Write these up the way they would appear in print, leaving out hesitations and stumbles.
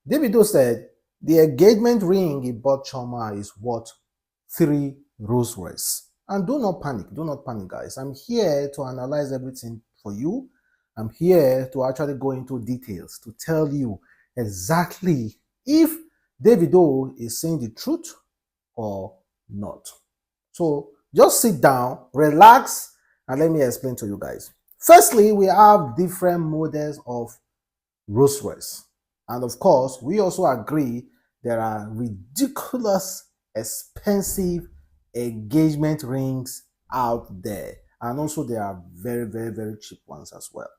Davido said the engagement ring he bought Chioma is worth 3 Rolls Royce. And do not panic, guys. I'm here to analyze everything for you. I'm here to actually go into details to tell you exactly if Davido is saying the truth or not. So just sit down, relax, and let me explain to you guys. Firstly, we have different models of Rolls Royce. And of course, we also agree there are ridiculous, expensive engagement rings out there. And also there are very, very, very cheap ones as well.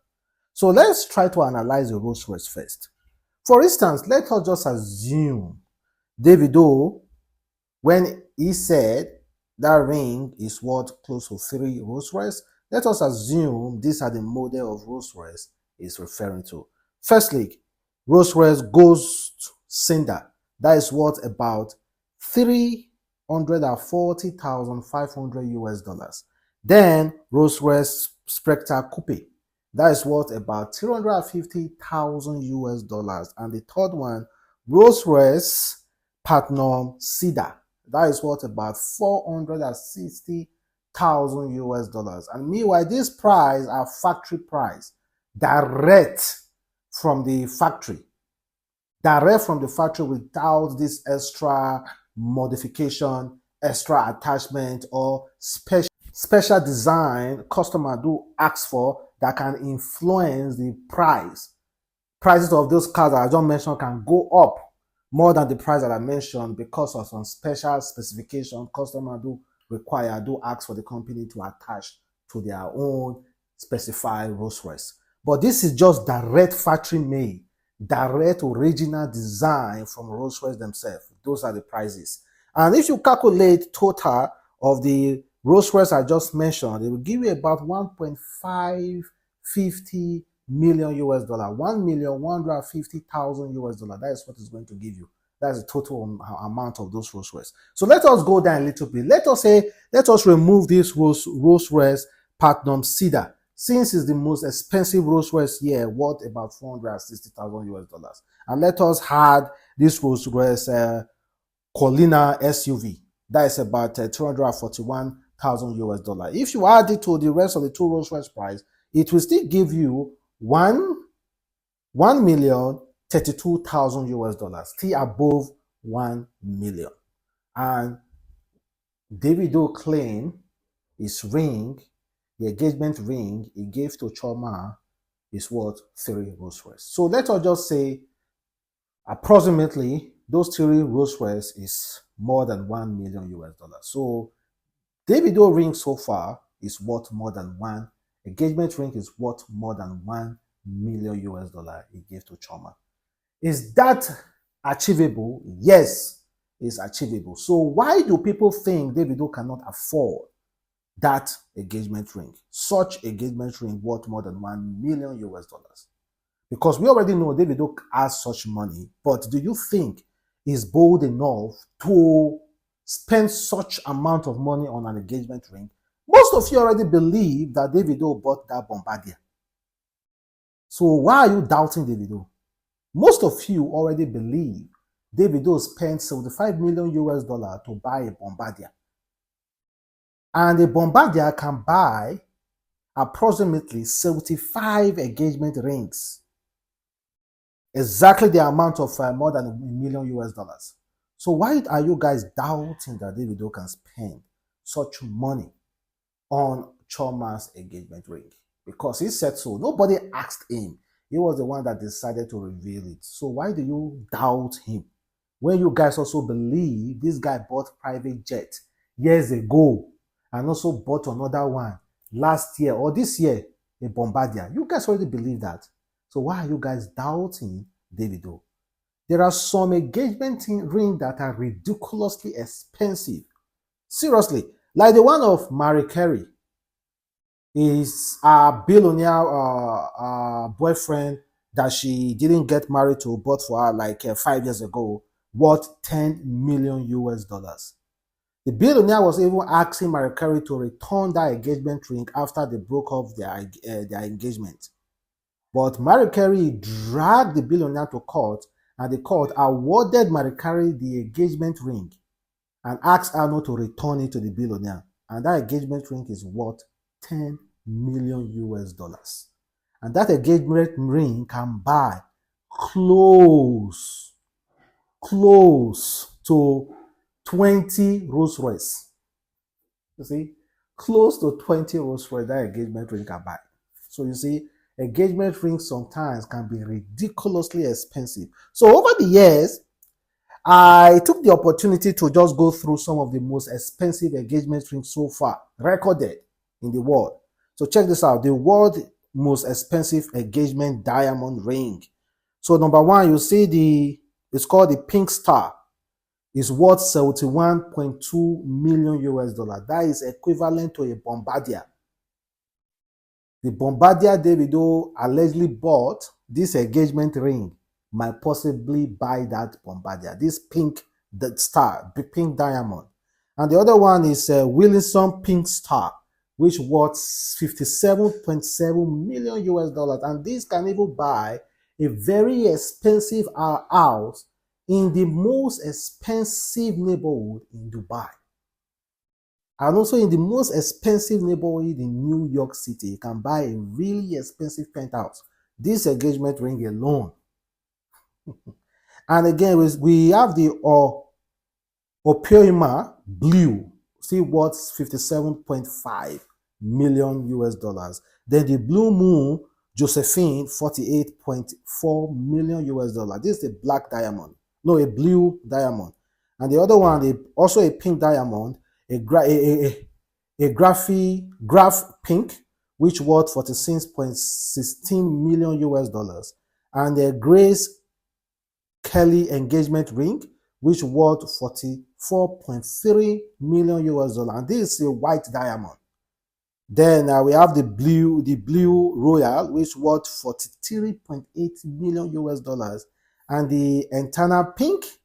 So let's try to analyze the Rolls Royce first. For instance, let us just assume Davido, when he said that ring is worth close to 3 Rolls Royce, let us assume these are the model of Rolls Royce is referring to. Firstly, Rolls Royce Ghost Cinder, that is worth about 340,500 US dollars. Then Rolls Royce Spectre Coupe, that is worth about 350,000 US dollars. And the third one, Rolls Royce Platinum Cedar, that is worth about 460,000 US dollars. And meanwhile, these prices are factory price, direct from the factory. Direct from the factory without this extra modification, extra attachment, or special design customer do ask for that can influence the price. Prices of those cars that I just mentioned can go up more than the price that I mentioned because of some special specification customer do require, do ask for the company to attach to their own specified Rolls Royce. But this is just direct factory made, direct original design from Rolls Royce themselves. Those are the prices. And if you calculate total of the Rolls Royce I just mentioned, it will give you about 1.550 million US dollar, 1,150,000 US dollar. That is what it's going to give you. That's the total amount of those Rolls Royce. So let us go down a little bit. Let us remove this Rolls Royce Platinum Cedar, since it's the most expensive Rolls Royce here, worth about 460,000 US dollars. And let us add this Rolls Royce Colina SUV. That is about 241,000 US dollars. If you add it to the rest of the two Rolls Royce price, it will still give you 1,032,000 US dollars, still above 1 million. And Davido claimed his ring, the engagement ring he gave to Chioma, is worth 3 Rolls Royce. So let us just say approximately those 3 Rolls Royce is more than 1 million US dollars. So Davido ring so far is worth more than one. Engagement ring is worth more than 1 million US dollar he gave to Chioma. Is that achievable? Yes, it's achievable. So why do people think Davido cannot afford that engagement ring? Such engagement ring worth more than 1 million US dollars. Because we already know Davido has such money, but do you think he's bold enough to spend such amount of money on an engagement ring? Most of you already believe that Davido bought that Bombardier. So why are you doubting Davido? Most of you already believe Davido spent 75 million US dollars to buy a Bombardier. And a Bombardier can buy approximately 75 engagement rings. Exactly the amount of more than 1 million US dollars. So why are you guys doubting that Davido can spend such money on Chioma's engagement ring? Because he said so. Nobody asked him. He was the one that decided to reveal it. So why do you doubt him? When you guys also believe this guy bought private jet years ago and also bought another one last year or this year, a Bombardier. You guys already believe that. So why are you guys doubting Davido? There are some engagement rings that are ridiculously expensive. Seriously, like the one of Mariah Carey. Is a billionaire boyfriend that she didn't get married to, bought for her like 5 years ago, worth 10 million US dollars. The billionaire was even asking Mariah Carey to return that engagement ring after they broke off their engagement. But Mariah Carey dragged the billionaire to court and the court awarded Mariah Carey the engagement ring and asked her not to return it to the billionaire. And that engagement ring is worth 10 million US dollars. And that engagement ring can buy close to 20 Rolls Royce. You see, close to 20 Rolls Royce that engagement ring can buy. So you see, engagement rings sometimes can be ridiculously expensive. So over the years, I took the opportunity to just go through some of the most expensive engagement rings so far recorded in the world. So check this out, the world's most expensive engagement diamond ring. So number one, you see it's called the Pink Star. It's worth 71.2 million US dollars. That is equivalent to a Bombardier. The Bombardier Davido allegedly bought this engagement ring might possibly buy that Bombardier, this pink star, the pink diamond. And the other one is Wilson Pink Star, which worth 57.7 million US dollars. And this can even buy a very expensive house in the most expensive neighborhood in Dubai. And also in the most expensive neighborhood in New York City, you can buy a really expensive penthouse. This engagement ring alone. And again, we have the Opioima Blue, see worth 57.5 million US dollars. Then the Blue Moon Josephine, 48.4 million US dollars. This is a black diamond, no, a blue diamond. And the other one, also a pink diamond, a graph pink, which worth 46.16 million US dollars. And a Grace Kelly engagement ring, which worth 44.3 million US dollars. And this is a white diamond. Then we have the blue royal, which worth 43.8 million US dollars. And the Antana pink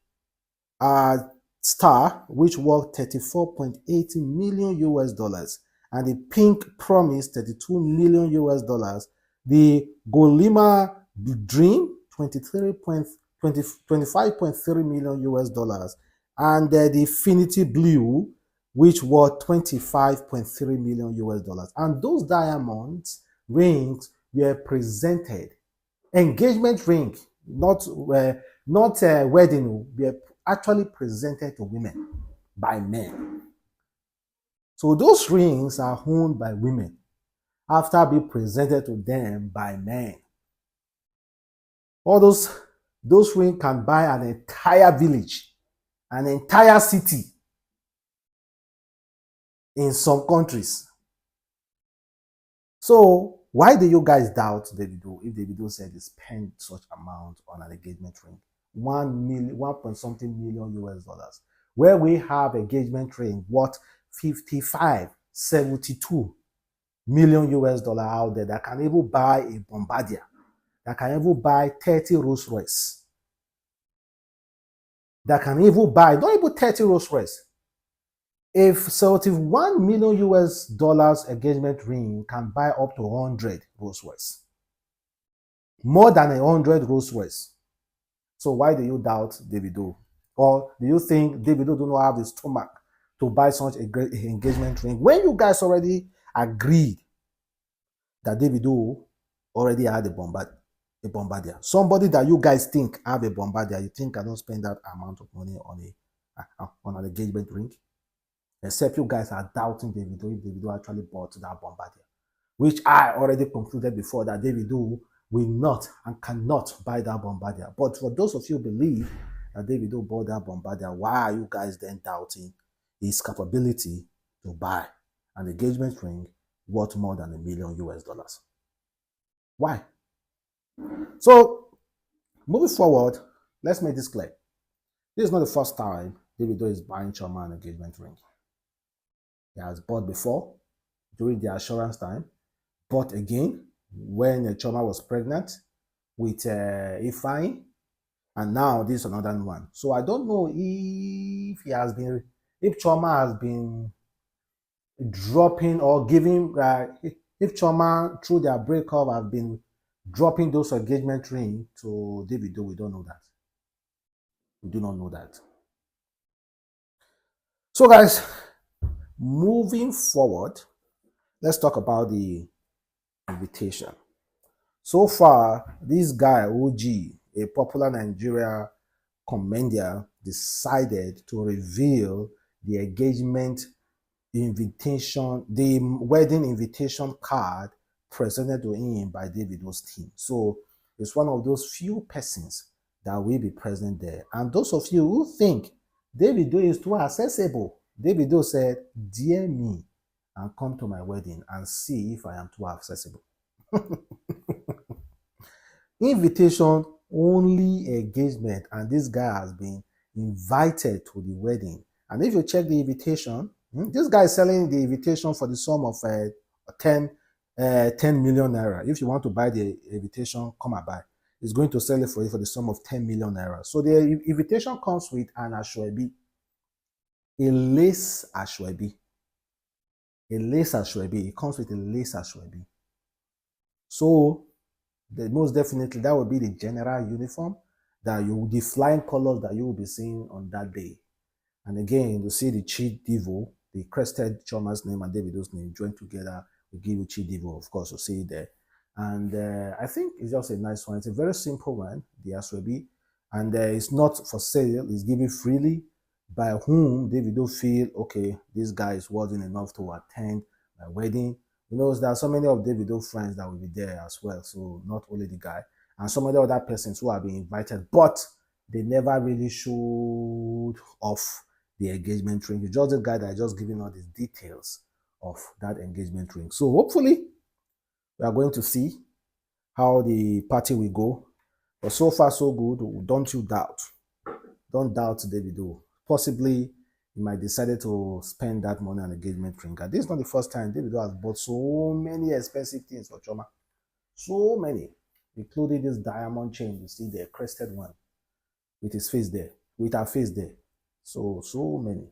star, which worth 34.8 million US dollars. And the pink promise, 32 million US dollars. The Golima dream, 25.3 million US dollars. And the Infinity blue, which worth 25.3 million US dollars. And those diamonds rings were presented, engagement ring, not wedding, were actually presented to women by men. So those rings are owned by women after being presented to them by men. All those rings can buy an entire village, an entire city in some countries. So why do you guys doubt Davido if Davido said he spent such amount on an engagement ring? 1 something million US dollars. Where we have engagement ring worth 72 million US dollars out there that can even buy a Bombardier, that can even buy 30 Rolls Royce, that can even buy, don't even 30 Rolls Royce. If 71 million US dollars engagement ring can buy up to 100 Rolls Royce, more than 100 Rolls Royce. So why do you doubt Davido? Or do you think Davido do not have the stomach to buy such a great engagement ring when you guys already agreed that Davido already had a Bombardier? Somebody that you guys think have a Bombardier, you think cannot spend that amount of money on an engagement ring? Except you guys are doubting Davido if Davido actually bought that Bombardier, which I already concluded before that Davido will not and cannot buy that Bombardier. But for those of you who believe that Davido bought that Bombardier, why are you guys then doubting his capability to buy an engagement ring worth more than $1 million US dollars? Why? So moving forward, let's make this clear. This is not the first time Davido is buying Chioma an engagement ring. He has bought before during the assurance time, bought again when Chioma was pregnant with Ifeanyi, and now this is another one. So I don't know if Chioma has been dropping or giving, if Chioma through their breakup have been dropping those engagement rings to Davido. We don't know that. We do not know that. So, guys, moving forward, let's talk about the invitation. So far, this guy, OG, a popular Nigeria comedian, decided to reveal the engagement invitation, the wedding invitation card presented to him by Davido's team. So it's one of those few persons that will be present there. And those of you who think Davido is too accessible, Davido said, "Dear me, and come to my wedding and see if I am too accessible." Invitation only engagement, and this guy has been invited to the wedding. And if you check the invitation, this guy is selling the invitation for the sum of 10 million naira. If you want to buy the invitation, come and buy. He's going to sell it for you for the sum of 10 million naira. So the invitation comes with an ashwebi, a lace ashwebi. A lace ashwebi. It comes with a lace ashwebi. So most definitely that would be the general uniform that the flying colors that you will be seeing on that day. And again, you see the Chi Divo, the crested Choma's name and Davido's name joined together. We give you Chi Divo, of course, you'll see it there. And I think it's just a nice one. It's a very simple one, the Aswebi. And it's not for sale, it's given freely by whom Davido feel, okay, this guy is worthy enough to attend my wedding. You know, there are so many of Davido friends that will be there as well. So not only the guy. And some of the other persons who have been invited, but they never really showed off the engagement ring. It's just the guy that is just giving all the details of that engagement ring. So hopefully we are going to see how the party will go. But so far so good. Don't you doubt. Don't doubt Davido. Possibly he might decide to spend that money on engagement ring. And this is not the first time Davido has bought so many expensive things for Chioma. So many, including this diamond chain. You see the crested one with his face there, with her face there. So many.